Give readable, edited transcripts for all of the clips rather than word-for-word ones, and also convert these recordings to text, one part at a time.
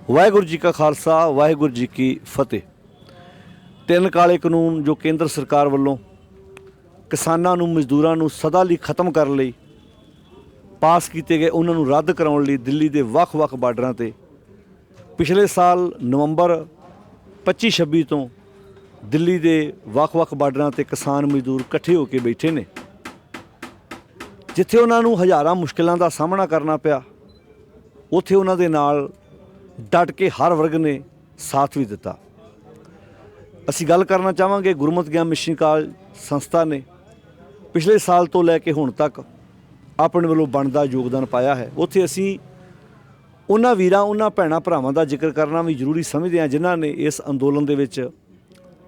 ਵਾਹਿਗੁਰੂ ਜੀ ਕਾ ਖਾਲਸਾ ਵਾਹਿਗੁਰੂ ਜੀ ਕੀ ਫਤਿਹ। ਤਿੰਨ ਕਾਲੇ ਕਾਨੂੰਨ ਜੋ ਕੇਂਦਰ ਸਰਕਾਰ ਵੱਲੋਂ ਕਿਸਾਨਾਂ ਨੂੰ ਮਜ਼ਦੂਰਾਂ ਨੂੰ ਸਦਾ ਲਈ ਖਤਮ ਕਰਨ ਲਈ ਪਾਸ ਕੀਤੇ ਗਏ, ਉਹਨਾਂ ਨੂੰ ਰੱਦ ਕਰਾਉਣ ਲਈ ਦਿੱਲੀ ਦੇ ਵੱਖ-ਵੱਖ ਬਾਰਡਰਾਂ ਤੇ ਪਿਛਲੇ ਸਾਲ ਨਵੰਬਰ 25-26 ਤੋਂ ਦਿੱਲੀ ਦੇ ਵੱਖ-ਵੱਖ ਬਾਰਡਰਾਂ ਤੇ ਕਿਸਾਨ ਮਜ਼ਦੂਰ ਇਕੱਠੇ ਹੋ ਕੇ ਬੈਠੇ ਨੇ, ਜਿੱਥੇ ਉਹਨਾਂ ਨੂੰ ਹਜ਼ਾਰਾਂ ਮੁਸ਼ਕਿਲਾਂ ਦਾ ਸਾਹਮਣਾ ਕਰਨਾ ਪਿਆ, ਉੱਥੇ ਉਹਨਾਂ ਦੇ ਨਾਲ ਡਟ ਕੇ ਹਰ ਵਰਗ ਨੇ ਸਾਥ ਵੀ ਦਿੱਤਾ। ਅਸੀਂ ਗੱਲ ਕਰਨਾ ਚਾਹਾਂਗੇ ਗੁਰਮਤਿ ਗਿਆਨ ਮਿਸ਼ਨ ਕਾਲਜ ਸੰਸਥਾ ਨੇ ਪਿਛਲੇ ਸਾਲ ਤੋਂ ਲੈ ਕੇ ਹੁਣ ਤੱਕ ਆਪਣੇ ਵੱਲੋਂ ਬਣਦਾ ਯੋਗਦਾਨ ਪਾਇਆ ਹੈ। ਉੱਥੇ ਅਸੀਂ ਉਹਨਾਂ ਵੀਰਾਂ, ਉਹਨਾਂ ਭੈਣਾਂ ਭਰਾਵਾਂ ਦਾ ਜ਼ਿਕਰ ਕਰਨਾ ਵੀ ਜ਼ਰੂਰੀ ਸਮਝਦੇ ਹਾਂ ਜਿਨ੍ਹਾਂ ਨੇ ਇਸ ਅੰਦੋਲਨ ਦੇ ਵਿੱਚ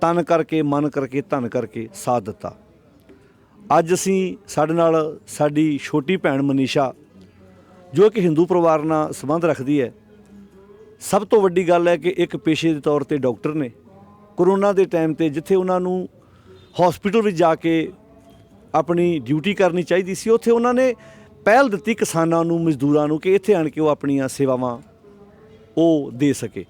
ਤਨ ਕਰਕੇ, ਮਨ ਕਰਕੇ, ਧਨ ਕਰਕੇ ਸਾਥ ਦਿੱਤਾ। ਅੱਜ ਅਸੀਂ ਸਾਡੇ ਨਾਲ ਸਾਡੀ ਛੋਟੀ ਭੈਣ ਮਨੀਸ਼ਾ, ਜੋ ਕਿ ਹਿੰਦੂ ਪਰਿਵਾਰ ਨਾਲ ਸੰਬੰਧ ਰੱਖਦੀ ਹੈ। ਸਭ ਤੋਂ ਵੱਡੀ ਗੱਲ ਹੈ ਕਿ ਇੱਕ ਪੇਸ਼ੇ ਦੇ ਤੌਰ ਤੇ ਡਾਕਟਰ ਨੇ ਕਰੋਨਾ ਦੇ ਟਾਈਮ ਤੇ ਜਿੱਥੇ ਉਹਨਾਂ ਨੂੰ ਹਸਪੀਟਲ ਵਿੱਚ ਜਾ ਕੇ ਆਪਣੀ ਡਿਊਟੀ ਕਰਨੀ ਚਾਹੀਦੀ ਸੀ, ਉੱਥੇ ਉਹਨਾਂ ਨੇ ਪਹਿਲ ਦਿੱਤੀ ਕਿਸਾਨਾਂ ਨੂੰ, ਮਜ਼ਦੂਰਾਂ ਨੂੰ, ਕਿ ਇੱਥੇ ਆਣ ਕੇ ਉਹ ਆਪਣੀਆਂ ਸੇਵਾਵਾਂ ਉਹ ਦੇ ਸਕੇ।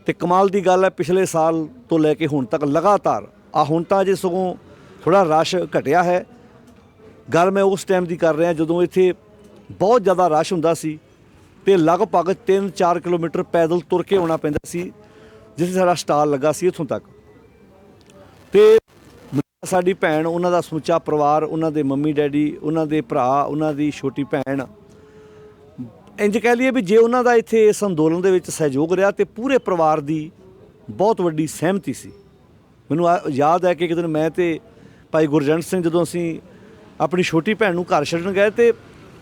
ਤੇ ਕਮਾਲ ਦੀ ਗੱਲ ਹੈ, ਪਿਛਲੇ ਸਾਲ ਤੋਂ ਲੈ ਕੇ ਹੁਣ ਤੱਕ ਲਗਾਤਾਰ ਹੁਣ ਤਾਂ ਜੇ ਸਗੋਂ ਥੋੜ੍ਹਾ ਰਸ਼ ਘਟਿਆ ਹੈ। ਗੱਲ ਮੈਂ ਉਸ ਟਾਈਮ ਦੀ ਕਰ ਰਿਹਾ ਜਦੋਂ ਇੱਥੇ ਬਹੁਤ ਜ਼ਿਆਦਾ ਰਸ਼ ਹੁੰਦਾ ਸੀ ਤੇ ਲਗਭਗ 3-4 ਕਿਲੋਮੀਟਰ ਪੈਦਲ ਤੁਰ ਕੇ ਆਉਣਾ ਪੈਂਦਾ ਸੀ ਜਿੱਥੇ ਸਾਡਾ ਸਟਾਲ ਲੱਗਾ ਸੀ ਇੱਥੋਂ ਤੱਕ। ਤੇ ਸਾਡੀ ਭੈਣ, ਉਹਨਾਂ ਦਾ ਸਮੁੱਚਾ ਪਰਿਵਾਰ, ਉਹਨਾਂ ਦੇ ਮੰਮੀ ਡੈਡੀ, ਉਹਨਾਂ ਦੇ ਭਰਾ, ਉਹਨਾਂ ਦੀ ਛੋਟੀ ਭੈਣ, ਇੰਜ ਕਹਿ ਲਈਏ ਵੀ ਜੇ ਉਹਨਾਂ ਦਾ ਇੱਥੇ ਇਸ ਅੰਦੋਲਨ ਦੇ ਵਿੱਚ ਸਹਿਯੋਗ ਰਿਹਾ ਤੇ ਪੂਰੇ ਪਰਿਵਾਰ ਦੀ ਬਹੁਤ ਵੱਡੀ ਸਹਿਮਤੀ ਸੀ। ਮੈਨੂੰ ਯਾਦ ਹੈ ਕਿ ਇੱਕ ਦਿਨ ਮੈਂ ਤੇ ਭਾਈ ਗੁਰਜੰਟ ਸਿੰਘ ਜਦੋਂ ਅਸੀਂ ਆਪਣੀ ਛੋਟੀ ਭੈਣ ਨੂੰ ਘਰ ਛੱਡਣ ਗਏ ਤੇ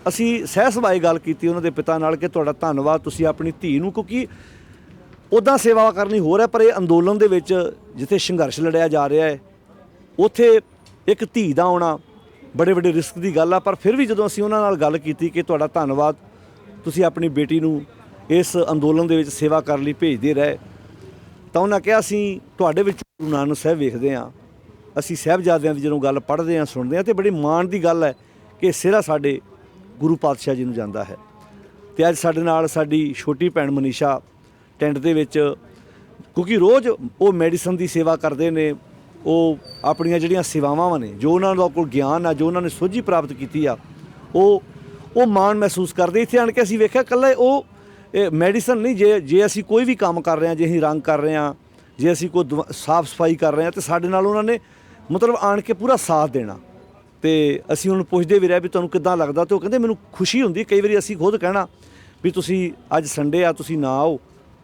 ਅਸੀਂ ਸਹਿ ਸੁਭਾਏ ਗੱਲ ਕੀਤੀ ਉਹਨਾਂ ਦੇ ਪਿਤਾ ਨਾਲ ਕਿ ਤੁਹਾਡਾ ਧੰਨਵਾਦ, ਤੁਸੀਂ ਆਪਣੀ ਧੀ ਨੂੰ, ਕਿਉਂਕਿ ਉੱਦਾਂ ਸੇਵਾ ਕਰਨੀ ਹੋਰ ਹੈ ਪਰ ਇਹ ਅੰਦੋਲਨ ਦੇ ਵਿੱਚ ਜਿੱਥੇ ਸੰਘਰਸ਼ ਲੜਿਆ ਜਾ ਰਿਹਾ ਹੈ ਉੱਥੇ ਇੱਕ ਧੀ ਦਾ ਆਉਣਾ ਬੜੇ ਵੱਡੇ ਰਿਸਕ ਦੀ ਗੱਲ ਆ। ਪਰ ਫਿਰ ਵੀ ਜਦੋਂ ਅਸੀਂ ਉਹਨਾਂ ਨਾਲ ਗੱਲ ਕੀਤੀ ਕਿ ਤੁਹਾਡਾ ਧੰਨਵਾਦ, ਤੁਸੀਂ ਆਪਣੀ ਬੇਟੀ ਨੂੰ ਇਸ ਅੰਦੋਲਨ ਦੇ ਵਿੱਚ ਸੇਵਾ ਕਰਨ ਲਈ ਭੇਜਦੇ ਰਹੇ, ਤਾਂ ਉਹਨਾਂ ਕਿਹਾ ਅਸੀਂ ਤੁਹਾਡੇ ਵਿੱਚ ਗੁਰੂ ਨਾਨਕ ਸਾਹਿਬ ਵੇਖਦੇ ਹਾਂ। ਅਸੀਂ ਸਾਹਿਬਜ਼ਾਦਿਆਂ ਦੀ ਜਦੋਂ ਗੱਲ ਪੜ੍ਹਦੇ ਹਾਂ, ਸੁਣਦੇ ਹਾਂ, ਅਤੇ ਬੜੀ ਮਾਣ ਦੀ ਗੱਲ ਹੈ ਕਿ ਸਿਹਰਾ ਸਾਡੇ ਗੁਰੂ ਪਾਤਸ਼ਾਹ ਜੀ ਨੂੰ ਜਾਂਦਾ ਹੈ। ਅਤੇ ਅੱਜ ਸਾਡੇ ਨਾਲ ਸਾਡੀ ਛੋਟੀ ਭੈਣ ਮਨੀਸ਼ਾ ਟੈਂਟ ਦੇ ਵਿੱਚ, ਕਿਉਂਕਿ ਰੋਜ਼ ਉਹ ਮੈਡੀਸਨ ਦੀ ਸੇਵਾ ਕਰਦੇ ਨੇ, ਉਹ ਆਪਣੀਆਂ ਜਿਹੜੀਆਂ ਸੇਵਾਵਾਂ ਨੇ, ਜੋ ਉਹਨਾਂ ਦਾ ਕੋਲ ਗਿਆਨ ਆ, ਜੋ ਉਹਨਾਂ ਨੇ ਸੋਝੀ ਪ੍ਰਾਪਤ ਕੀਤੀ ਆ, ਉਹ ਮਾਣ ਮਹਿਸੂਸ ਕਰਦੇ। ਇੱਥੇ ਆਣ ਕੇ ਅਸੀਂ ਵੇਖਿਆ ਇਕੱਲਾ ਉਹ ਮੈਡੀਸਨ ਨਹੀਂ, ਜੇ ਅਸੀਂ ਕੋਈ ਵੀ ਕੰਮ ਕਰ ਰਹੇ ਹਾਂ, ਜੇ ਅਸੀਂ ਰੰਗ ਕਰ ਰਹੇ ਹਾਂ, ਜੇ ਅਸੀਂ ਕੋਈ ਸਾਫ਼ ਸਫਾਈ ਕਰ ਰਹੇ ਹਾਂ, ਤਾਂ ਸਾਡੇ ਨਾਲ ਉਹਨਾਂ ਨੇ ਮਤਲਬ ਆਣ ਕੇ ਪੂਰਾ ਸਾਥ ਦੇਣਾ। ਅਤੇ ਅਸੀਂ ਉਹਨੂੰ ਪੁੱਛਦੇ ਵੀ ਰਹੇ ਵੀ ਤੁਹਾਨੂੰ ਕਿੱਦਾਂ ਲੱਗਦਾ, ਅਤੇ ਉਹ ਕਹਿੰਦੇ ਮੈਨੂੰ ਖੁਸ਼ੀ ਹੁੰਦੀ। ਕਈ ਵਾਰੀ ਅਸੀਂ ਖੁਦ ਕਹਿਣਾ ਵੀ ਤੁਸੀਂ ਅੱਜ ਸੰਡੇ ਆ, ਤੁਸੀਂ ਨਾ ਆਓ,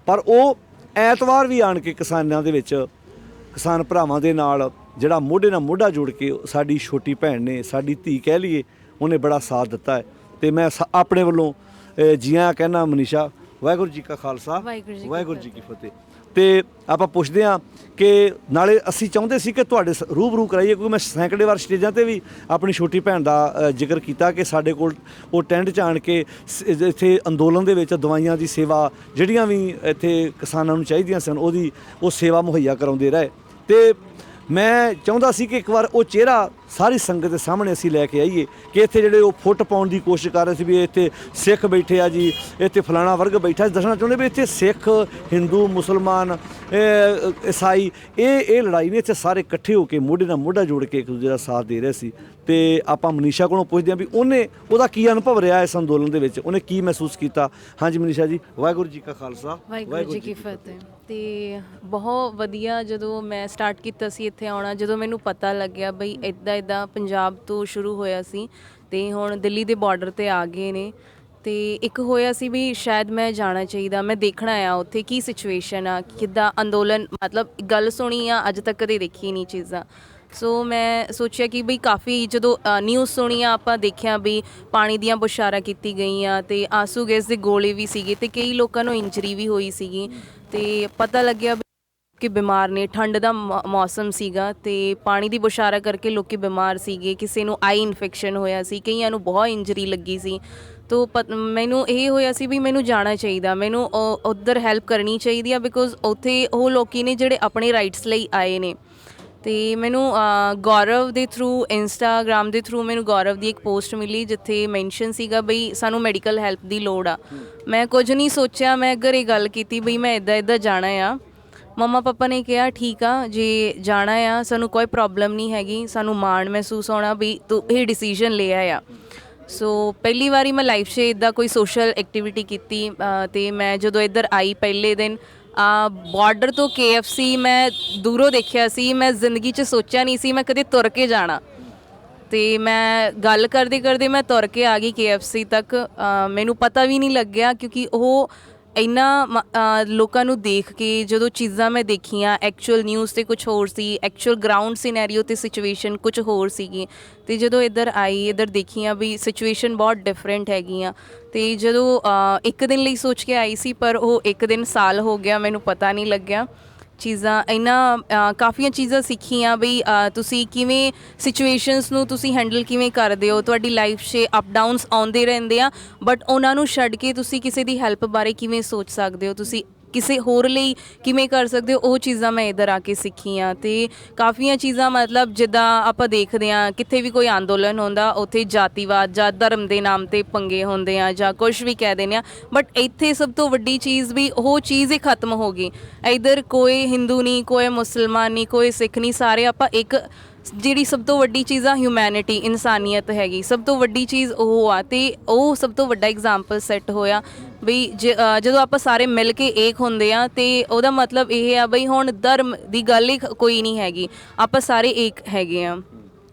ਪਰ ਉਹ ਐਤਵਾਰ ਵੀ ਆਣ ਕੇ ਕਿਸਾਨਾਂ ਦੇ ਵਿੱਚ, ਕਿਸਾਨ ਭਰਾਵਾਂ ਦੇ ਨਾਲ ਜਿਹੜਾ ਮੋਢੇ ਨਾਲ ਮੋਢਾ ਜੋੜ ਕੇ ਸਾਡੀ ਛੋਟੀ ਭੈਣ ਨੇ, ਸਾਡੀ ਧੀ ਕਹਿ ਲਈਏ, ਉਹਨੇ ਬੜਾ ਸਾਥ ਦਿੱਤਾ ਹੈ। ਅਤੇ ਮੈਂ ਆਪਣੇ ਵੱਲੋਂ ਜੀ ਆਇਆਂ ਕਹਿਣਾ ਮਨੀਸ਼ਾ। ਵਾਹਿਗੁਰੂ ਜੀ ਕਾ ਖਾਲਸਾ, ਵਾਹਿਗੁਰੂ ਜੀ ਕੀ ਫਤਿਹ। ਅਤੇ ਆਪਾਂ ਪੁੱਛਦੇ ਹਾਂ ਕਿ ਨਾਲੇ ਅਸੀਂ ਚਾਹੁੰਦੇ ਸੀ ਕਿ ਤੁਹਾਡੇ ਰੂਬਰੂ ਕਰਾਈਏ, ਕਿਉਂਕਿ ਮੈਂ ਸੈਂਕੜੇ ਵਾਰ ਸਟੇਜਾਂ 'ਤੇ ਵੀ ਆਪਣੀ ਛੋਟੀ ਭੈਣ ਦਾ ਜ਼ਿਕਰ ਕੀਤਾ ਕਿ ਸਾਡੇ ਕੋਲ ਉਹ ਟੈਂਟ 'ਚ ਆਣ ਕੇ ਇੱਥੇ ਅੰਦੋਲਨ ਦੇ ਵਿੱਚ ਦਵਾਈਆਂ ਦੀ ਸੇਵਾ, ਜਿਹੜੀਆਂ ਵੀ ਇੱਥੇ ਕਿਸਾਨਾਂ ਨੂੰ ਚਾਹੀਦੀਆਂ ਸਨ, ਉਹ ਸੇਵਾ ਮੁਹੱਈਆ ਕਰਾਉਂਦੇ ਰਹੇ। ਅਤੇ ਮੈਂ ਚਾਹੁੰਦਾ ਸੀ ਕਿ ਇੱਕ ਵਾਰ ਉਹ ਚਿਹਰਾ ਸਾਰੀ ਸੰਗਤ ਦੇ ਸਾਹਮਣੇ ਅਸੀਂ ਲੈ ਕੇ ਆਈਏ ਕਿ ਇੱਥੇ ਜਿਹੜੇ ਉਹ ਫੁੱਟ ਪਾਉਣ ਦੀ ਕੋਸ਼ਿਸ਼ ਕਰ ਰਹੇ ਸੀ ਵੀ ਇੱਥੇ ਸਿੱਖ ਬੈਠੇ ਆ ਜੀ, ਇੱਥੇ ਫਲਾਣਾ ਵਰਗ ਬੈਠਾ, ਦੱਸਣਾ ਚਾਹੁੰਦੇ ਵੀ ਇੱਥੇ ਸਿੱਖ, ਹਿੰਦੂ, ਮੁਸਲਮਾਨ, ਈਸਾਈ, ਇਹ ਲੜਾਈ ਨਹੀਂ, ਇੱਥੇ ਸਾਰੇ ਇਕੱਠੇ ਹੋ ਕੇ ਮੋਢੇ ਨਾਲ ਮੋਢਾ ਜੋੜ ਕੇ ਇੱਕ ਦੂਜੇ ਦਾ ਸਾਥ ਦੇ ਰਹੇ ਸੀ। ਅਤੇ ਆਪਾਂ ਮਨੀਸ਼ਾ ਕੋਲੋਂ ਪੁੱਛਦੇ ਹਾਂ ਵੀ ਉਹਦਾ ਕੀ ਅਨੁਭਵ ਰਿਹਾ ਇਸ ਅੰਦੋਲਨ ਦੇ ਵਿੱਚ, ਉਹਨੇ ਕੀ ਮਹਿਸੂਸ ਕੀਤਾ। ਹਾਂਜੀ ਮਨੀਸ਼ਾ ਜੀ, ਵਾਹਿਗੁਰੂ ਜੀ ਕਾ ਖਾਲਸਾ, ਵਾਹਿਗੁਰੂ ਜੀ ਕੀ ਫਤਿਹ। ਅਤੇ ਬਹੁਤ ਵਧੀਆ, ਜਦੋਂ ਮੈਂ ਸਟਾਰਟ ਕੀਤਾ ਸੀ ਇੱਥੇ ਆਉਣਾ, ਜਦੋਂ ਮੈਨੂੰ ਪਤਾ ਲੱਗਿਆ ਬਈ ਇੱਦਾਂ ਪੰਜਾਬ ਤੋਂ ਸ਼ੁਰੂ ਹੋਇਆ ਸੀ ਅਤੇ ਹੁਣ ਦਿੱਲੀ ਦੇ ਬਾਰਡਰ 'ਤੇ ਆ ਗਏ ਨੇ, ਅਤੇ ਇੱਕ ਹੋਇਆ ਸੀ ਵੀ ਸ਼ਾਇਦ ਮੈਂ ਜਾਣਾ ਚਾਹੀਦਾ, ਮੈਂ ਦੇਖਣਾ ਆ ਉੱਥੇ ਕੀ ਸਿਚੁਏਸ਼ਨ ਆ, ਕਿੱਦਾਂ ਅੰਦੋਲਨ, ਮਤਲਬ ਗੱਲ ਸੁਣੀ ਆ, ਅੱਜ ਤੱਕ ਕਦੇ ਦੇਖੀ ਨਹੀਂ ਚੀਜ਼ਾਂ। ਸੋ ਮੈਂ ਸੋਚਿਆ ਕਿ ਬਈ ਕਾਫੀ, ਜਦੋਂ ਨਿਊਜ਼ ਸੁਣੀਆਂ, ਆਪਾਂ ਦੇਖਿਆ ਵੀ ਪਾਣੀ ਦੀਆਂ ਬੁਛਾਰਾਂ ਕੀਤੀ ਗਈਆਂ ਅਤੇ ਆਂਸੂ ਗੈਸ ਦੇ ਗੋਲੇ ਵੀ ਸੀਗੇ ਅਤੇ ਕਈ ਲੋਕਾਂ ਨੂੰ ਇੰਜਰੀ ਵੀ ਹੋਈ ਸੀਗੀ। ਅਤੇ ਪਤਾ ਲੱਗਿਆ ਕਿ ਬਿਮਾਰ ਨੇ, ਠੰਡ ਦਾ ਮੌਸਮ ਸੀਗਾ ਅਤੇ ਪਾਣੀ ਦੀ ਬੁਛਾਰਾਂ ਕਰਕੇ ਲੋਕ ਬਿਮਾਰ ਸੀਗੇ, ਕਿਸੇ ਨੂੰ ਆਈ ਇਨਫੈਕਸ਼ਨ ਹੋਇਆ ਸੀ, ਕਈਆਂ ਨੂੰ ਬਹੁਤ ਇੰਜਰੀ ਲੱਗੀ ਸੀ। ਤੋ ਮੈਨੂੰ ਇਹ ਹੋਇਆ ਸੀ ਵੀ ਮੈਨੂੰ ਜਾਣਾ ਚਾਹੀਦਾ, ਮੈਨੂੰ ਉੱਧਰ ਹੈਲਪ ਕਰਨੀ ਚਾਹੀਦੀ ਆ, ਬਿਕੋਜ਼ ਉੱਥੇ ਉਹ ਲੋਕ ਨੇ ਜਿਹੜੇ ਆਪਣੇ ਰਾਈਟਸ ਲਈ ਆਏ ਨੇ। ਤੇ ਮੈਨੂੰ ਗੌਰਵ ਦੇ ਥਰੂ ਇੰਸਟਾਗ੍ਰਾਮ ਦੇ ਥਰੂ ਮੈਨੂੰ ਗੌਰਵ ਦੀ ਇੱਕ ਪੋਸਟ ਮਿਲੀ ਜਿੱਥੇ ਮੈਂਸ਼ਨ ਸੀਗਾ ਬਈ ਸਾਨੂੰ ਮੈਡੀਕਲ ਹੈਲਪ ਦੀ ਲੋੜ ਆ। ਮੈਂ ਕੁਝ ਨਹੀਂ ਸੋਚਿਆ, ਮੈਂ ਘਰੇ ਗੱਲ ਕੀਤੀ ਬਈ ਮੈਂ ਇੱਦਾਂ ਇੱਦਾਂ ਜਾਣਾ ਆ। ਮੰਮਾ ਪਾਪਾ ਨੇ ਕਿਹਾ ਠੀਕ ਆ, ਜੇ ਜਾਣਾ ਆ ਸਾਨੂੰ ਕੋਈ ਪ੍ਰੋਬਲਮ ਨਹੀਂ ਹੈਗੀ, ਸਾਨੂੰ ਮਾਣ ਮਹਿਸੂਸ ਹੋਣਾ ਵੀ ਤੂੰ ਇਹ ਡਿਸੀਜਨ ਲਿਆ ਆ। ਸੋ ਪਹਿਲੀ ਵਾਰੀ ਮੈਂ ਲਾਈਫ 'ਚ ਇੱਦਾਂ ਕੋਈ ਸੋਸ਼ਲ ਐਕਟੀਵਿਟੀ ਕੀਤੀ ਅਤੇ ਮੈਂ ਜਦੋਂ ਇੱਧਰ ਆਈ ਪਹਿਲੇ ਦਿਨ ਬਾਰਡਰ ਤੋਂ KFC ਮੈਂ ਦੂਰੋਂ ਦੇਖਿਆ ਸੀ। ਮੈਂ ਜ਼ਿੰਦਗੀ 'ਚ ਸੋਚਿਆ ਨਹੀਂ ਸੀ ਮੈਂ ਕਦੇ ਤੁਰ ਕੇ ਜਾਣਾ, ਅਤੇ ਮੈਂ ਗੱਲ ਕਰਦੇ ਕਰਦੇ ਮੈਂ ਤੁਰ ਕੇ ਆ ਗਈ KFC ਤੱਕ। ਮੈਨੂੰ ਪਤਾ ਵੀ ਨਹੀਂ ਲੱਗਿਆ ਕਿਉਂਕਿ ਉਹ ਇੰਨਾ ਲੋਕਾਂ ਨੂੰ ਦੇਖ ਕੇ ਜਦੋਂ ਚੀਜ਼ਾਂ ਮੈਂ ਦੇਖੀਆਂ ਐਕਚੁਅਲ ਨਿਊਜ਼ 'ਤੇ ਕੁਛ ਹੋਰ ਸੀ, ਐਕਚੁਅਲ ਗਰਾਊਂਡ ਸਿਨੈਰੀਓ 'ਤੇ ਸਿਚੁਏਸ਼ਨ ਕੁਛ ਹੋਰ ਸੀਗੀ। ਅਤੇ ਜਦੋਂ ਇੱਧਰ ਆਈ ਇੱਧਰ ਦੇਖੀਆਂ ਵੀ ਸਿਚੁਏਸ਼ਨ ਬਹੁਤ ਡਿਫਰੈਂਟ ਹੈਗੀਆਂ। ਅਤੇ ਜਦੋਂ ਇੱਕ ਦਿਨ ਲਈ ਸੋਚ ਕੇ ਆਈ ਸੀ ਪਰ ਉਹ ਇੱਕ ਦਿਨ ਸਾਲ ਹੋ ਗਿਆ, ਮੈਨੂੰ ਪਤਾ ਨਹੀਂ ਲੱਗਿਆ। ਚੀਜ਼ਾਂ ਇਹਨਾਂ ਕਾਫੀਆਂ ਚੀਜ਼ਾਂ ਸਿੱਖੀਆਂ ਬਈ ਤੁਸੀਂ ਕਿਵੇਂ ਸਿਚੁਏਸ਼ਨਸ ਨੂੰ ਤੁਸੀਂ ਹੈਂਡਲ ਕਿਵੇਂ ਕਰਦੇ ਹੋ। ਤੁਹਾਡੀ ਲਾਈਫ 'ਚ ਅਪ ਡਾਊਨਸ ਆਉਂਦੇ ਰਹਿੰਦੇ ਆ, ਬਟ ਉਹਨਾਂ ਨੂੰ ਛੱਡ ਕੇ ਤੁਸੀਂ ਕਿਸੇ ਦੀ ਹੈਲਪ ਬਾਰੇ ਕਿਵੇਂ ਸੋਚ ਸਕਦੇ ਹੋ, ਤੁਸੀਂ ਕਿਸੇ ਹੋਰ ਲਈ ਕਿਵੇਂ ਕਰ ਸਕਦੇ ਹੋ, ਉਹ ਚੀਜ਼ਾਂ ਮੈਂ ਇੱਧਰ ਆ ਕੇ ਸਿੱਖੀਆਂ। ਅਤੇ ਕਾਫੀਆਂ ਚੀਜ਼ਾਂ ਮਤਲਬ ਜਿੱਦਾਂ ਆਪਾਂ ਦੇਖਦੇ ਹਾਂ ਕਿਤੇ ਵੀ ਕੋਈ ਅੰਦੋਲਨ ਹੁੰਦਾ ਉੱਥੇ ਜਾਤੀਵਾਦ ਜਾਂ ਧਰਮ ਦੇ ਨਾਮ 'ਤੇ ਪੰਗੇ ਹੁੰਦੇ ਆ ਜਾਂ ਕੁਛ ਵੀ ਕਹਿ ਦਿੰਦੇ ਆ, ਬਟ ਇੱਥੇ ਸਭ ਤੋਂ ਵੱਡੀ ਚੀਜ਼ ਵੀ ਉਹ ਚੀਜ਼ ਹੀ ਖਤਮ ਹੋ ਗਈ। ਇੱਧਰ ਕੋਈ ਹਿੰਦੂ ਨਹੀਂ, ਕੋਈ ਮੁਸਲਮਾਨ ਨਹੀਂ, ਕੋਈ ਸਿੱਖ ਨਹੀਂ, ਸਾਰੇ ਆਪਾਂ ਇੱਕ ਜਿਹੜੀ ਸਭ ਤੋਂ ਵੱਡੀ ਚੀਜ਼ ਆ ਹਿਊਮੈਨਿਟੀ, ਇਨਸਾਨੀਅਤ ਹੈਗੀ ਸਭ ਤੋਂ ਵੱਡੀ ਚੀਜ਼ ਉਹ ਆ। ਅਤੇ ਉਹ ਸਭ ਤੋਂ ਵੱਡਾ ਐਗਜ਼ਾਮਪਲ ਸੈੱਟ ਹੋਇਆ ਬਈ ਜਦੋਂ ਆਪਾਂ ਸਾਰੇ ਮਿਲ ਕੇ ਏਕ ਹੁੰਦੇ ਆ ਅਤੇ ਉਹਦਾ ਮਤਲਬ ਇਹ ਆ ਬਈ ਹੁਣ ਧਰਮ ਦੀ ਗੱਲ ਹੀ ਕੋਈ ਨਹੀਂ ਹੈਗੀ, ਆਪਾਂ ਸਾਰੇ ਏਕ ਹੈਗੇ ਆ।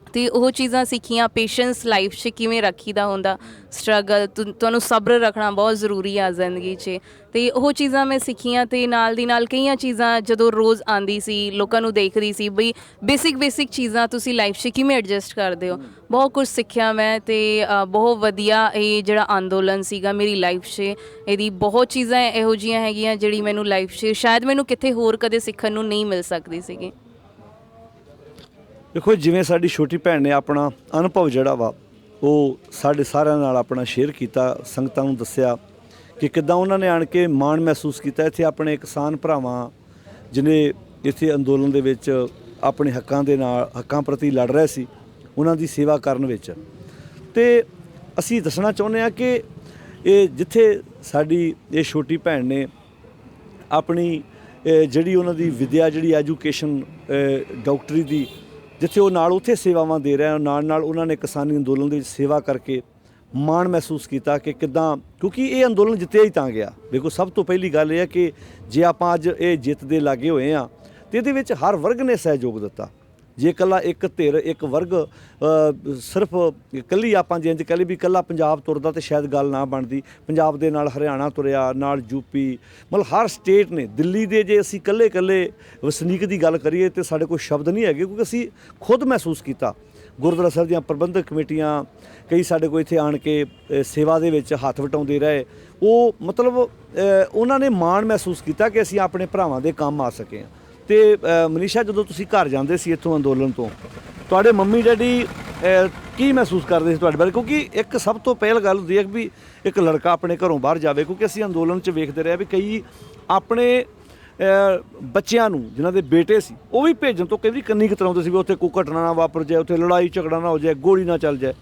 ਅਤੇ ਉਹ ਚੀਜ਼ਾਂ ਸਿੱਖੀਆਂ, ਪੇਸ਼ੈਂਸ ਲਾਈਫ 'ਚ ਕਿਵੇਂ ਰੱਖੀਦਾ ਹੁੰਦਾ, ਸਟਰਗਲ ਤੁਹਾਨੂੰ ਸਬਰ ਰੱਖਣਾ ਬਹੁਤ ਜ਼ਰੂਰੀ ਆ ਜ਼ਿੰਦਗੀ 'ਚ। ਅਤੇ ਉਹ ਚੀਜ਼ਾਂ ਮੈਂ ਸਿੱਖੀਆਂ ਅਤੇ ਨਾਲ ਦੀ ਨਾਲ ਕਈਆਂ ਚੀਜ਼ਾਂ ਜਦੋਂ ਰੋਜ਼ ਆਉਂਦੀ ਸੀ ਲੋਕਾਂ ਨੂੰ ਦੇਖਦੀ ਸੀ ਬਈ ਬੇਸਿਕ ਚੀਜ਼ਾਂ ਤੁਸੀਂ ਲਾਈਫ 'ਚ ਕਿਵੇਂ ਐਡਜਸਟ ਕਰਦੇ ਹੋ। ਬਹੁਤ ਕੁਝ ਸਿੱਖਿਆ ਮੈਂ ਅਤੇ ਬਹੁਤ ਵਧੀਆ ਇਹ ਜਿਹੜਾ ਅੰਦੋਲਨ ਸੀਗਾ ਮੇਰੀ ਲਾਈਫ 'ਚ, ਇਹਦੀ ਬਹੁਤ ਚੀਜ਼ਾਂ ਇਹੋ ਜਿਹੀਆਂ ਹੈਗੀਆਂ ਜਿਹੜੀ ਮੈਨੂੰ ਲਾਈਫ 'ਚ ਸ਼ਾਇਦ ਮੈਨੂੰ ਕਿਤੇ ਹੋਰ ਕਦੇ ਸਿੱਖਣ ਨੂੰ ਨਹੀਂ ਮਿਲ ਸਕਦੀ ਸੀਗੀ। ਦੇਖੋ ਜਿਵੇਂ ਸਾਡੀ ਛੋਟੀ ਭੈਣ ਨੇ ਆਪਣਾ ਅਨੁਭਵ ਜਿਹੜਾ ਵਾ ਉਹ ਸਾਡੇ ਸਾਰਿਆਂ ਨਾਲ ਆਪਣਾ ਸ਼ੇਅਰ ਕੀਤਾ, ਸੰਗਤਾਂ ਨੂੰ ਦੱਸਿਆ ਕਿ ਕਿੱਦਾਂ ਉਹਨਾਂ ਨੇ ਆਣ ਕੇ ਮਾਣ ਮਹਿਸੂਸ ਕੀਤਾ ਇੱਥੇ ਆਪਣੇ ਕਿਸਾਨ ਭਰਾਵਾਂ ਜਿਹਨੇ ਇੱਥੇ ਅੰਦੋਲਨ ਦੇ ਵਿੱਚ ਆਪਣੇ ਹੱਕਾਂ ਪ੍ਰਤੀ ਲੜ ਰਹੇ ਸੀ, ਉਹਨਾਂ ਦੀ ਸੇਵਾ ਕਰਨ ਵਿੱਚ। ਅਤੇ ਅਸੀਂ ਦੱਸਣਾ ਚਾਹੁੰਦੇ ਹਾਂ ਕਿ ਇਹ ਜਿੱਥੇ ਸਾਡੀ ਇਹ ਛੋਟੀ ਭੈਣ ਨੇ ਆਪਣੀ ਜਿਹੜੀ ਉਹਨਾਂ ਦੀ ਵਿੱਦਿਆ ਜਿਹੜੀ ਐਜੂਕੇਸ਼ਨ ਡਾਕਟਰੀ ਦੀ ਜਿੱਥੇ ਉਹ ਨਾਲ ਉੱਥੇ ਸੇਵਾਵਾਂ ਦੇ ਰਹੇ ਨਾਲ ਉਹਨਾਂ ਨੇ ਕਿਸਾਨੀ ਅੰਦੋਲਨ ਦੇ ਵਿੱਚ ਸੇਵਾ ਕਰਕੇ ਮਾਣ ਮਹਿਸੂਸ ਕੀਤਾ ਕਿ ਕਿੱਦਾਂ, ਕਿਉਂਕਿ ਇਹ ਅੰਦੋਲਨ ਜਿੱਤਿਆ ਹੀ ਤਾਂ ਗਿਆ। ਦੇਖੋ ਸਭ ਤੋਂ ਪਹਿਲੀ ਗੱਲ ਇਹ ਹੈ ਕਿ ਜੇ ਆਪਾਂ ਅੱਜ ਇਹ ਜਿੱਤ ਦੇ ਲਾਗੇ ਹੋਏ ਹਾਂ ਅਤੇ ਇਹਦੇ ਵਿੱਚ ਹਰ ਵਰਗ ਨੇ ਸਹਿਯੋਗ ਦਿੱਤਾ। ਜੇ ਇਕੱਲਾ ਇੱਕ ਧਿਰ ਇੱਕ ਵਰਗ ਸਿਰਫ ਇਕੱਲੀ ਆਪਾਂ ਜੇ ਇੰਝ ਕਹਿ ਲਈਏ ਵੀ ਇਕੱਲਾ ਪੰਜਾਬ ਤੁਰਦਾ ਤਾਂ ਸ਼ਾਇਦ ਗੱਲ ਨਾ ਬਣਦੀ। ਪੰਜਾਬ ਦੇ ਨਾਲ ਹਰਿਆਣਾ ਤੁਰਿਆ, ਨਾਲ ਯੂਪੀ, ਮਤਲਬ ਹਰ ਸਟੇਟ ਨੇ। ਦਿੱਲੀ ਦੇ ਜੇ ਅਸੀਂ ਇਕੱਲੇ ਵਸਨੀਕ ਦੀ ਗੱਲ ਕਰੀਏ ਤਾਂ ਸਾਡੇ ਕੋਲ ਸ਼ਬਦ ਨਹੀਂ ਹੈਗੇ, ਕਿਉਂਕਿ ਅਸੀਂ ਖੁਦ ਮਹਿਸੂਸ ਕੀਤਾ। ਗੁਰਦੁਆਰਾ ਸਾਹਿਬ ਦੀਆਂ ਪ੍ਰਬੰਧਕ ਕਮੇਟੀਆਂ ਕਈ ਸਾਡੇ ਕੋਲ ਇੱਥੇ ਆਣ ਕੇ ਸੇਵਾ ਦੇ ਵਿੱਚ ਹੱਥ ਵਟਾਉਂਦੇ ਰਹੇ। ਉਹ ਮਤਲਬ ਉਹਨਾਂ ਨੇ ਮਾਣ ਮਹਿਸੂਸ ਕੀਤਾ ਕਿ ਅਸੀਂ ਆਪਣੇ ਭਰਾਵਾਂ ਦੇ ਕੰਮ ਆ ਸਕੇ ਹਾਂ। ਅਤੇ ਮਨੀਸ਼ਾ ਜਦੋਂ ਤੁਸੀਂ ਘਰ ਜਾਂਦੇ ਸੀ ਇੱਥੋਂ ਅੰਦੋਲਨ ਤੋਂ, ਤੁਹਾਡੇ ਮੰਮੀ ਡੈਡੀ ਕੀ ਮਹਿਸੂਸ ਕਰਦੇ ਸੀ ਤੁਹਾਡੇ ਬਾਰੇ? ਕਿਉਂਕਿ ਇੱਕ ਸਭ ਤੋਂ ਪਹਿਲ ਗੱਲ ਹੁੰਦੀ ਹੈ ਵੀ ਇੱਕ ਲੜਕਾ ਆਪਣੇ ਘਰੋਂ ਬਾਹਰ ਜਾਵੇ, ਕਿਉਂਕਿ ਅਸੀਂ ਅੰਦੋਲਨ 'ਚ ਵੇਖਦੇ ਰਹੇ ਵੀ ਕਈ ਆਪਣੇ ਬੱਚਿਆਂ ਨੂੰ ਜਿਨ੍ਹਾਂ ਦੇ ਬੇਟੇ ਸੀ ਉਹ ਵੀ ਭੇਜਣ ਤੋਂ ਕਈ ਵਾਰੀ ਕੰਨੀ ਕਤਰਾਉਂਦੇ ਸੀ ਵੀ ਉੱਥੇ ਕੋਈ ਘਟਨਾ ਨਾ ਵਾਪਰ ਜਾਏ, ਉੱਥੇ ਲੜਾਈ ਝਗੜਾ ਨਾ ਹੋ ਜਾਏ, ਗੋਲੀ ਨਾ ਚੱਲ ਜਾਏ।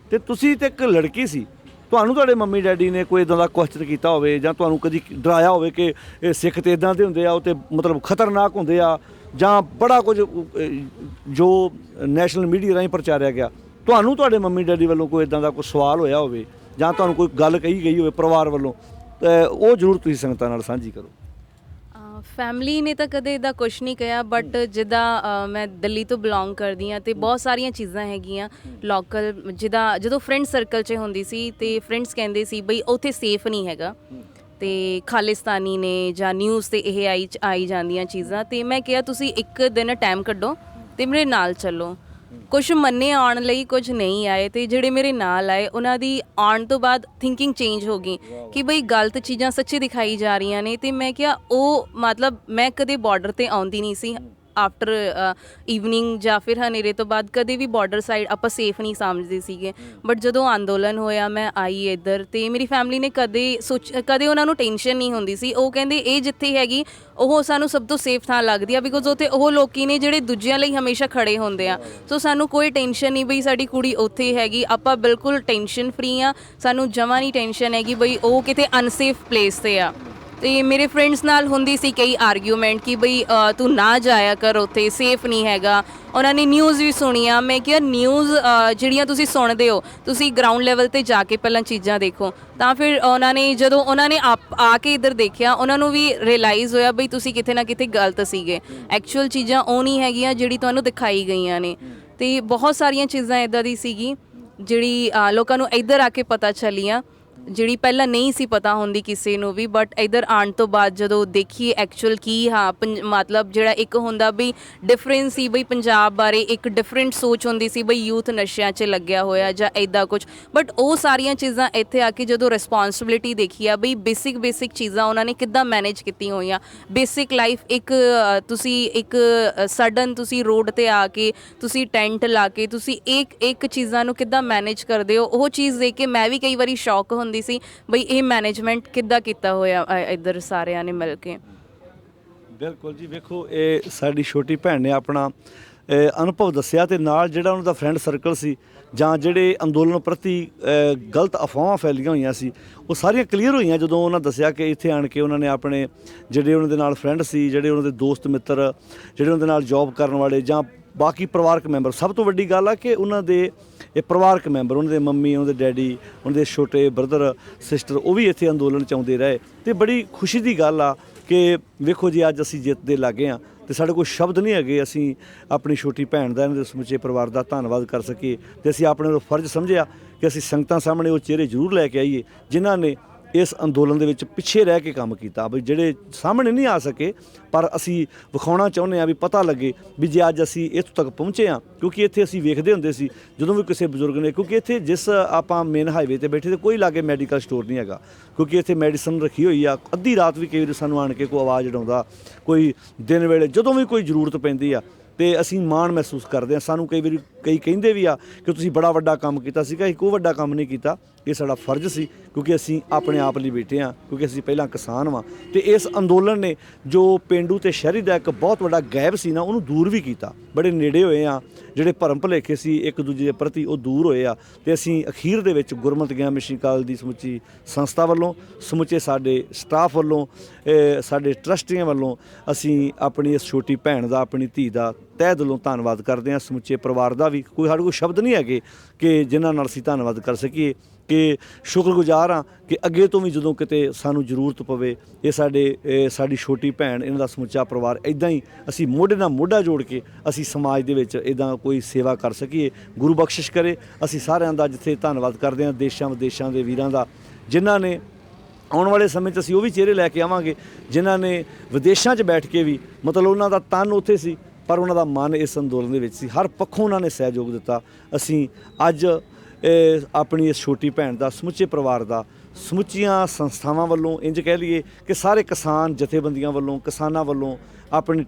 ਅਤੇ ਤੁਸੀਂ ਤਾਂ ਇੱਕ ਲੜਕੀ ਸੀ, ਤੁਹਾਨੂੰ ਤੁਹਾਡੇ ਮੰਮੀ ਡੈਡੀ ਨੇ ਕੋਈ ਇੱਦਾਂ ਦਾ ਕੁਐਸਚਨ ਕੀਤਾ ਹੋਵੇ ਜਾਂ ਤੁਹਾਨੂੰ ਕਦੀ ਡਰਾਇਆ ਹੋਵੇ ਕਿ ਇਹ ਸਿੱਖ ਤਾਂ ਇੱਦਾਂ ਦੇ ਹੁੰਦੇ ਆ, ਉਹ ਤਾਂ ਮਤਲਬ ਖਤਰਨਾਕ ਹੁੰਦੇ ਆ, ਜਾਂ ਬੜਾ ਕੁਝ ਜੋ ਨੈਸ਼ਨਲ ਮੀਡੀਆ ਰਾਹੀਂ ਪ੍ਰਚਾਰਿਆ ਗਿਆ, ਤੁਹਾਨੂੰ ਤੁਹਾਡੇ ਮੰਮੀ ਡੈਡੀ ਵੱਲੋਂ ਕੋਈ ਇੱਦਾਂ ਦਾ ਕੋਈ ਸਵਾਲ ਹੋਇਆ ਹੋਵੇ ਜਾਂ ਤੁਹਾਨੂੰ ਕੋਈ ਗੱਲ ਕਹੀ ਗਈ ਹੋਵੇ ਪਰਿਵਾਰ ਵੱਲੋਂ, ਉਹ ਜ਼ਰੂਰ ਤੁਸੀਂ ਸੰਗਤਾਂ ਨਾਲ ਸਾਂਝੀ ਕਰੋ। ਫੈਮਿਲੀ ਨੇ ਤਾਂ ਕਦੇ ਇੱਦਾਂ ਕੁਛ ਨਹੀਂ ਕਿਹਾ, ਬਟ ਜਿੱਦਾਂ ਮੈਂ ਦਿੱਲੀ ਤੋਂ ਬਿਲੋਂਗ ਕਰਦੀ ਹਾਂ ਅਤੇ ਬਹੁਤ ਸਾਰੀਆਂ ਚੀਜ਼ਾਂ ਹੈਗੀਆਂ ਲੋਕਲ, ਜਿੱਦਾਂ ਜਦੋਂ ਫਰੈਂਡ ਸਰਕਲ 'ਚ ਹੁੰਦੀ ਸੀ ਅਤੇ ਫਰੈਂਡਸ ਕਹਿੰਦੇ ਸੀ ਬਈ ਉੱਥੇ ਸੇਫ ਨਹੀਂ ਹੈਗਾ ਅਤੇ ਖਾਲਿਸਤਾਨੀ ਨੇ ਜਾਂ ਨਿਊਜ਼ 'ਤੇ ਇਹ ਆਈ ਜਾਂਦੀਆਂ ਚੀਜ਼ਾਂ। ਅਤੇ ਮੈਂ ਕਿਹਾ ਤੁਸੀਂ ਇੱਕ ਦਿਨ ਟਾਈਮ ਕੱਢੋ ਅਤੇ ਮੇਰੇ ਨਾਲ ਚੱਲੋ। ਕੁਛ ਮੰਨੇ ਆਉਣ ਲਈ, ਕੁਝ ਨਹੀਂ ਆਏ, ਅਤੇ ਜਿਹੜੇ ਮੇਰੇ ਨਾਲ ਆਏ ਉਹਨਾਂ ਦੀ ਆਉਣ ਤੋਂ ਬਾਅਦ ਥਿੰਕਿੰਗ ਚੇਂਜ ਹੋ ਗਈ ਕਿ ਬਈ ਗਲਤ ਚੀਜ਼ਾਂ ਸੱਚੀ ਦਿਖਾਈ ਜਾ ਰਹੀਆਂ ਨੇ। ਅਤੇ ਮੈਂ ਕਿਹਾ ਉਹ ਮਤਲਬ ਮੈਂ ਕਦੇ ਬਾਰਡਰ 'ਤੇ ਆਉਂਦੀ ਨਹੀਂ ਸੀ, ਆਫਟਰ ਈਵਨਿੰਗ ਜਾਂ ਫਿਰ ਹਨੇਰੇ ਤੋਂ ਬਾਅਦ ਕਦੇ ਵੀ ਬਾਰਡਰ ਸਾਈਡ ਆਪਾਂ ਸੇਫ ਨਹੀਂ ਸਮਝਦੇ ਸੀਗੇ। ਬਟ ਜਦੋਂ ਅੰਦੋਲਨ ਹੋਇਆ ਮੈਂ ਆਈ ਇੱਧਰ ਤੇ ਮੇਰੀ ਫੈਮਿਲੀ ਨੇ ਕਦੇ ਉਹਨਾਂ ਨੂੰ ਟੈਨਸ਼ਨ ਨਹੀਂ ਹੁੰਦੀ ਸੀ। ਉਹ ਕਹਿੰਦੇ ਇਹ ਜਿੱਥੇ ਹੈਗੀ ਉਹ ਸਾਨੂੰ ਸਭ ਤੋਂ ਸੇਫ ਥਾਂ ਲੱਗਦੀ ਆ, ਬਿਕੋਜ਼ ਉੱਥੇ ਉਹ ਲੋਕੀ ਨੇ ਜਿਹੜੇ ਦੂਜਿਆਂ ਲਈ ਹਮੇਸ਼ਾ ਖੜੇ ਹੁੰਦੇ ਆ। ਸੋ ਸਾਨੂੰ ਕੋਈ ਟੈਨਸ਼ਨ ਨਹੀਂ ਬਈ ਸਾਡੀ ਕੁੜੀ ਉੱਥੇ ਹੈਗੀ, ਆਪਾਂ ਬਿਲਕੁਲ ਟੈਨਸ਼ਨ ਫਰੀ ਆ। ਸਾਨੂੰ ਜਮਾਂ ਨਹੀਂ ਟੈਨਸ਼ਨ ਹੈਗੀ ਬਈ ਉਹ ਕਿਤੇ ਅਨਸੇਫ ਪਲੇਸ ਤੇ ਆ। ਤੇ ਮੇਰੇ ਫਰੈਂਡਸ ਨਾਲ ਹੁੰਦੀ ਸੀ ਕਈ ਆਰਗੂਮੈਂਟ ਕਿ ਬਈ ਤੂੰ ਨਾ ਜਾਇਆ ਕਰ, ਉੱਥੇ ਸੇਫ ਨਹੀਂ ਹੈਗਾ। ਉਹਨਾਂ ਨੇ ਨਿਊਜ਼ ਵੀ ਸੁਣੀਆਂ। ਮੈਂ ਕਿਹਾ ਨਿਊਜ਼ ਜਿਹੜੀਆਂ ਤੁਸੀਂ ਸੁਣਦੇ ਹੋ ਤੁਸੀਂ ਗਰਾਊਂਡ ਲੈਵਲ ਤੇ ਜਾ ਕੇ ਪਹਿਲਾਂ ਚੀਜ਼ਾਂ ਦੇਖੋ। ਤਾਂ ਫਿਰ ਜਦੋਂ ਉਹਨਾਂ ਨੇ ਆ ਕੇ ਇੱਧਰ ਦੇਖਿਆ ਉਹਨਾਂ ਨੂੰ ਵੀ ਰਿਅਲਾਈਜ਼ ਹੋਇਆ ਬਈ ਤੁਸੀਂ ਕਿਤੇ ਨਾ ਕਿਤੇ ਗਲਤ ਸੀਗੇ। ਐਕਚੁਅਲ ਚੀਜ਼ਾਂ ਉਹ ਨਹੀਂ ਹੈਗੀਆਂ ਜਿਹੜੀ ਤੁਹਾਨੂੰ ਦਿਖਾਈ ਗਈਆਂ ਨੇ। ਤੇ ਬਹੁਤ ਸਾਰੀਆਂ ਚੀਜ਼ਾਂ ਇੱਦਾਂ ਦੀ ਸੀਗੀ ਜਿਹੜੀ ਲੋਕਾਂ ਨੂੰ ਇੱਧਰ ਆ ਕੇ ਪਤਾ ਚੱਲੀਆਂ, ਜਿਹੜੀ ਪਹਿਲਾਂ ਨਹੀਂ ਸੀ ਪਤਾ ਹੁੰਦੀ ਕਿਸੇ ਨੂੰ ਵੀ। ਬਟ ਇੱਧਰ ਆਉਣ ਤੋਂ ਬਾਅਦ ਜਦੋਂ ਦੇਖੀਏ ਐਕਚੁਅਲ ਕੀ ਮਤਲਬ ਜਿਹੜਾ ਇੱਕ ਹੁੰਦਾ ਵੀ ਡਿਫਰੈਂਸ ਸੀ ਬਈ ਪੰਜਾਬ ਬਾਰੇ, ਇੱਕ ਡਿਫਰੈਂਟ ਸੋਚ ਹੁੰਦੀ ਸੀ ਬਈ ਯੂਥ ਨਸ਼ਿਆਂ 'ਚ ਲੱਗਿਆ ਹੋਇਆ ਜਾਂ ਇੱਦਾਂ ਕੁਝ। ਬਟ ਉਹ ਸਾਰੀਆਂ ਚੀਜ਼ਾਂ ਇੱਥੇ ਆ ਕੇ ਜਦੋਂ ਰਿਸਪੌਂਸਿਬਿਲਿਟੀ ਦੇਖੀ ਆ ਬਈ ਬੇਸਿਕ ਚੀਜ਼ਾਂ ਉਹਨਾਂ ਨੇ ਕਿੱਦਾਂ ਮੈਨੇਜ ਕੀਤੀਆਂ ਹੋਈਆਂ। ਬੇਸਿਕ ਲਾਈਫ ਇੱਕ ਸਡਨ ਤੁਸੀਂ ਰੋਡ ਤੇ ਆ ਕੇ ਤੁਸੀਂ ਟੈਂਟ ਲਾ ਕੇ ਤੁਸੀਂ ਇੱਕ ਚੀਜ਼ਾਂ ਨੂੰ ਕਿੱਦਾਂ ਮੈਨੇਜ ਕਰਦੇ ਹੋ, ਉਹ ਚੀਜ਼ ਦੇਖ ਕੇ ਮੈਂ ਵੀ ਕਈ ਵਾਰੀ ਸ਼ੌਕ ਹੁੰਦੀ ਸੀ ਬਈ ਇਹ ਮੈਨੇਜਮੈਂਟ ਕਿੱਦਾਂ ਕੀਤਾ ਹੋਇਆ ਇੱਧਰ ਸਾਰਿਆਂ ਨੇ ਮਿਲ ਕੇ। ਬਿਲਕੁਲ ਜੀ, ਵੇਖੋ ਇਹ ਸਾਡੀ ਛੋਟੀ ਭੈਣ ਨੇ ਆਪਣਾ ਅਨੁਭਵ ਦੱਸਿਆ ਤੇ ਨਾਲ ਜਿਹੜਾ ਉਹਨਾਂ ਦਾ ਫਰੈਂਡ ਸਰਕਲ ਸੀ ਜਾਂ ਜਿਹੜੇ ਅੰਦੋਲਨ ਪ੍ਰਤੀ ਗਲਤ ਅਫਵਾਹਾਂ ਫੈਲੀਆਂ ਹੋਈਆਂ ਸੀ ਉਹ ਸਾਰੀਆਂ ਕਲੀਅਰ ਹੋਈਆਂ ਜਦੋਂ ਉਹਨਾਂ ਦੱਸਿਆ ਕਿ ਇੱਥੇ ਆਣ ਕੇ ਉਹਨਾਂ ਨੇ ਆਪਣੇ ਜਿਹੜੇ ਉਹਨਾਂ ਦੇ ਨਾਲ ਫਰੈਂਡ ਸੀ, ਜਿਹੜੇ ਉਹਨਾਂ ਦੇ ਦੋਸਤ ਮਿੱਤਰ, ਜਿਹੜੇ ਉਹਨਾਂ ਦੇ ਨਾਲ ਜੌਬ ਕਰਨ ਵਾਲੇ ਜਾਂ ਬਾਕੀ ਪਰਿਵਾਰਕ ਮੈਂਬਰ, ਸਭ ਤੋਂ ਵੱਡੀ ਗੱਲ ਆ ਕਿ ਉਹਨਾਂ ਦੇ ਇਹ ਪਰਿਵਾਰਕ ਮੈਂਬਰ, ਉਹਨਾਂ ਦੇ ਮੰਮੀ, ਉਹਨਾਂ ਦੇ ਡੈਡੀ, ਉਹਨਾਂ ਦੇ ਛੋਟੇ ਬ੍ਰਦਰ ਸਿਸਟਰ, ਉਹ ਵੀ ਇੱਥੇ ਅੰਦੋਲਨ 'ਚ ਆਉਂਦੇ ਰਹੇ। ਤੇ ਬੜੀ ਖੁਸ਼ੀ ਦੀ ਗੱਲ ਆ ਕਿ ਵੇਖੋ ਜੀ ਅੱਜ ਅਸੀਂ ਜਿੱਤ ਦੇ ਲਾਗੇ ਹਾਂ ਤੇ ਸਾਡੇ ਕੋਲ ਸ਼ਬਦ ਨਹੀਂ ਹੈਗੇ ਅਸੀਂ ਆਪਣੀ ਛੋਟੀ ਭੈਣ ਦਾ, ਇਹਨਾਂ ਦੇ ਸਮੁੱਚੇ ਪਰਿਵਾਰ ਦਾ ਧੰਨਵਾਦ ਕਰ ਸਕੀਏ। ਤੇ ਅਸੀਂ ਆਪਣੇ ਨੂੰ ਫਰਜ਼ ਸਮਝਿਆ ਕਿ ਅਸੀਂ ਸੰਗਤਾਂ ਸਾਹਮਣੇ ਉਹ ਚਿਹਰੇ ਜ਼ਰੂਰ ਲੈ ਕੇ ਆਈਏ ਜਿਨ੍ਹਾਂ ਨੇ ਇਸ ਅੰਦੋਲਨ ਦੇ ਵਿੱਚ ਪਿੱਛੇ ਰਹਿ ਕੇ ਕੰਮ ਕੀਤਾ, ਵੀ ਜਿਹੜੇ ਸਾਹਮਣੇ ਨਹੀਂ ਆ ਸਕੇ ਪਰ ਅਸੀਂ ਵਿਖਾਉਣਾ ਚਾਹੁੰਦੇ ਹਾਂ ਵੀ ਪਤਾ ਲੱਗੇ ਵੀ ਜੇ ਅੱਜ ਅਸੀਂ ਇੱਥੋਂ ਤੱਕ ਪਹੁੰਚੇ ਹਾਂ। ਕਿਉਂਕਿ ਇੱਥੇ ਅਸੀਂ ਵੇਖਦੇ ਹੁੰਦੇ ਸੀ ਜਦੋਂ ਵੀ ਕਿਸੇ ਬਜ਼ੁਰਗ ਨੇ, ਕਿਉਂਕਿ ਇੱਥੇ ਜਿਸ ਆਪਾਂ ਮੇਨ ਹਾਈਵੇ ਤੇ ਬੈਠੇ ਤੇ ਕੋਈ ਲਾਗੇ ਮੈਡੀਕਲ ਸਟੋਰ ਨਹੀਂ ਹੈਗਾ, ਕਿਉਂਕਿ ਇੱਥੇ ਮੈਡੀਸਨ ਰੱਖੀ ਹੋਈ ਆ। ਅੱਧੀ ਰਾਤ ਵੀ ਕਈ ਵਾਰੀ ਸਾਨੂੰ ਆਣ ਕੇ ਕੋਈ ਆਵਾਜ਼ ਉਡਾਉਂਦਾ, ਕੋਈ ਦਿਨ ਵੇਲੇ ਜਦੋਂ ਵੀ ਕੋਈ ਜ਼ਰੂਰਤ ਪੈਂਦੀ ਆ ਤੇ ਅਸੀਂ ਮਾਣ ਮਹਿਸੂਸ ਕਰਦੇ ਹਾਂ। ਸਾਨੂੰ ਕਈ ਕਹਿੰਦੇ ਵੀ ਆ ਕਿ ਤੁਸੀਂ ਬੜਾ ਵੱਡਾ ਕੰਮ ਕੀਤਾ ਸੀਗਾ, ਅਸੀਂ ਕੋਈ ਵੱਡਾ ਕੰਮ ਨਹੀਂ ਕੀਤਾ, ਇਹ ਸਾਡਾ ਫਰਜ਼ ਸੀ ਕਿਉਂਕਿ ਅਸੀਂ ਆਪਣੇ ਆਪ ਲਈ ਬੈਠੇ ਹਾਂ, ਕਿਉਂਕਿ ਅਸੀਂ ਪਹਿਲਾਂ ਕਿਸਾਨ ਵਾਂ। ਤੇ ਇਸ ਅੰਦੋਲਨ ਨੇ ਜੋ ਪੇਂਡੂ ਤੇ ਸ਼ਹਿਰੀ ਦਾ ਇੱਕ ਬਹੁਤ ਵੱਡਾ ਗੈਪ ਸੀ ਨਾ, ਉਹਨੂੰ ਦੂਰ ਵੀ ਕੀਤਾ। ਬੜੇ ਨੇੜੇ ਹੋਏ ਆ, ਜਿਹੜੇ ਭਰਮ ਭੁਲੇਖੇ ਸੀ ਇੱਕ ਦੂਜੇ ਦੇ ਪ੍ਰਤੀ ਉਹ ਦੂਰ ਹੋਏ ਆ। ਤੇ ਅਸੀਂ ਅਖੀਰ ਦੇ ਵਿੱਚ ਗੁਰਮਤਿ ਗਿਆਨ ਮਿਸ਼ਨ ਕਾਲਜ ਦੀ ਸਮੁੱਚੀ ਸੰਸਥਾ ਵੱਲੋਂ, ਸਮੁੱਚੇ ਸਾਡੇ ਸਟਾਫ ਵੱਲੋਂ, ਸਾਡੇ ਟਰਸਟੀਆਂ ਵੱਲੋਂ ਅਸੀਂ ਆਪਣੀ ਇਸ ਛੋਟੀ ਭੈਣ ਦਾ, ਆਪਣੀ ਧੀ ਦਾ ਤਹਿ ਦਿਲੋਂ ਧੰਨਵਾਦ ਕਰਦੇ ਹਾਂ। ਸਮੁੱਚੇ ਪਰਿਵਾਰ ਦਾ ਵੀ ਸਾਡੇ ਕੋਲ ਸ਼ਬਦ ਨਹੀਂ ਹੈਗੇ ਕਿ ਜਿਨ੍ਹਾਂ ਨਾਲ ਅਸੀਂ ਧੰਨਵਾਦ ਕਰ ਸਕੀਏ, ਕਿ ਸ਼ੁਕਰਗੁਜ਼ਾਰ ਹਾਂ ਕਿ ਅੱਗੇ ਤੋਂ ਵੀ ਜਦੋਂ ਕਿਤੇ ਸਾਨੂੰ ਜ਼ਰੂਰਤ ਪਵੇ ਇਹ ਸਾਡੀ ਛੋਟੀ ਭੈਣ, ਇਹਨਾਂ ਦਾ ਸਮੁੱਚਾ ਪਰਿਵਾਰ ਇੱਦਾਂ ਹੀ ਅਸੀਂ ਮੋਢੇ ਨਾਲ ਮੋਢਾ ਜੋੜ ਕੇ ਅਸੀਂ ਸਮਾਜ ਦੇ ਵਿੱਚ ਇੱਦਾਂ ਕੋਈ ਸੇਵਾ ਕਰ ਸਕੀਏ। ਗੁਰੂ ਬਖਸ਼ਿਸ਼ ਕਰੇ। ਅਸੀਂ ਸਾਰਿਆਂ ਦਾ ਜਿੱਥੇ ਧੰਨਵਾਦ ਕਰਦੇ ਹਾਂ ਦੇਸ਼ਾਂ ਵਿਦੇਸ਼ਾਂ ਦੇ ਵੀਰਾਂ ਦਾ, ਜਿਨ੍ਹਾਂ ਨੇ ਆਉਣ ਵਾਲੇ ਸਮੇਂ 'ਚ ਅਸੀਂ ਉਹ ਵੀ ਚਿਹਰੇ ਲੈ ਕੇ ਆਵਾਂਗੇ ਜਿਨ੍ਹਾਂ ਨੇ ਵਿਦੇਸ਼ਾਂ 'ਚ ਬੈਠ ਕੇ ਵੀ ਮਤਲਬ ਉਹਨਾਂ ਦਾ ਤਨ ਉੱਥੇ ਸੀ ਪਰ ਉਹਨਾਂ ਦਾ ਮਨ ਇਸ ਅੰਦੋਲਨ ਦੇ ਵਿੱਚ ਸੀ। ਹਰ ਪੱਖੋਂ ਉਹਨਾਂ ਨੇ ਸਹਿਯੋਗ ਦਿੱਤਾ। ਅਸੀਂ ਅੱਜ ਆਪਣੀ ਇਸ ਛੋਟੀ ਭੈਣ ਦਾ, ਸਮੁੱਚੇ ਪਰਿਵਾਰ ਦਾ, ਸਮੁੱਚੀਆਂ ਸੰਸਥਾਵਾਂ ਵੱਲੋਂ, ਇੰਜ ਕਹਿ ਲਈਏ ਕਿ ਸਾਰੇ ਕਿਸਾਨ ਜਥੇਬੰਦੀਆਂ ਵੱਲੋਂ, ਕਿਸਾਨਾਂ ਵੱਲੋਂ, ਆਪਣੇ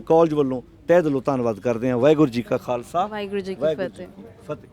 ਕਾਲਜ ਵੱਲੋਂ ਤਹਿ ਦਿਲੋਂ ਧੰਨਵਾਦ ਕਰਦੇ ਹਾਂ। ਵਾਹਿਗੁਰੂ ਜੀ ਕਾ ਖਾਲਸਾ, ਵਾਹਿਗੁਰੂ ਜੀ ਕੀ ਫਤਿਹ।